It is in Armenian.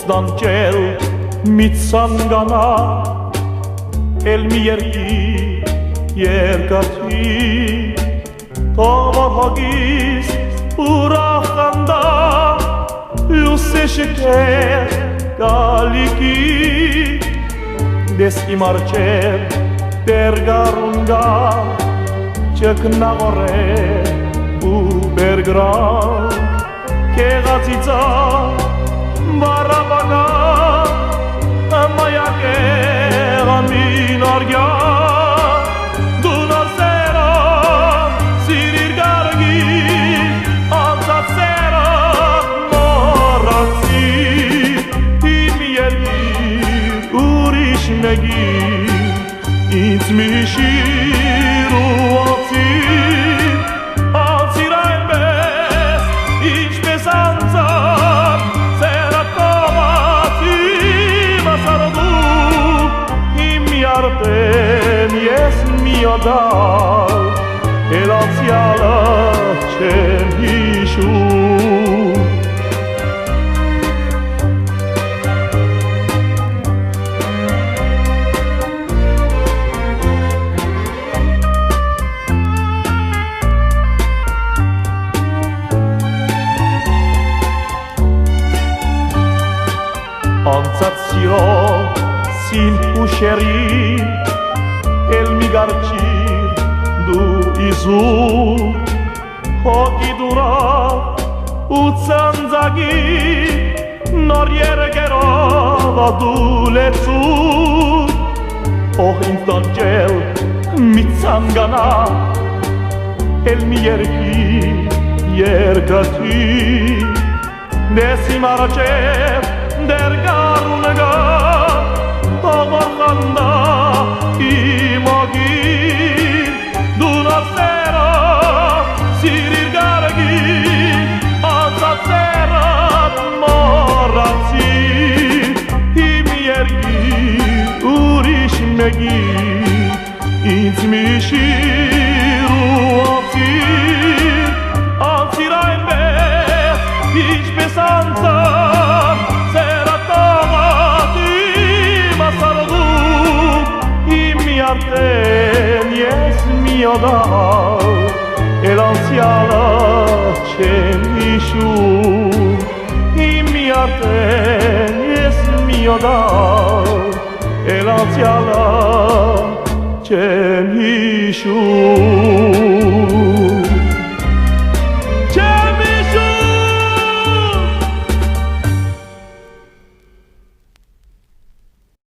դանջել մի ցանկանա էլ մի երկաթի Տավահագիս ուրախանդա լուսե շքեր գալիքի դես իմ արջև բերգարունգա չկնաղորե ու բերգրան կեղացիցա բարաբագա մայակեր ամին արգյա դու նասերա սիրիր գարգի անցացերա մորացի իմ երկիր ուրիշ մեկի ինձ մի շիր ու անցիր այնպես ինչպես անցավ սերակողացի մասարդու իմ արտեն ես միադալ էլ անցյալը չեմ հիշում Անցած սիրո սին ուշերի էլ մի գարջիր դու իզու հոգի դուրա ու ծանձագի նոր երգերով դու լեցու օհ ինձ դանջել մի ցանկանա էլ մի երկաթի դես իմ արջև դերգարունգա տավախանդա իմագիր դու նասերա սիրիր գարգի անցացերա մորացի իմ երկիր ուրիշ մեկի ինձ մի շիր ու անցիր այնպես ինչպես անցավ Արտեն ես միադալ էլ անցյալը չեմ հիշում իմ արտեն ես միադալ էլ անցյալը չեմ հիշում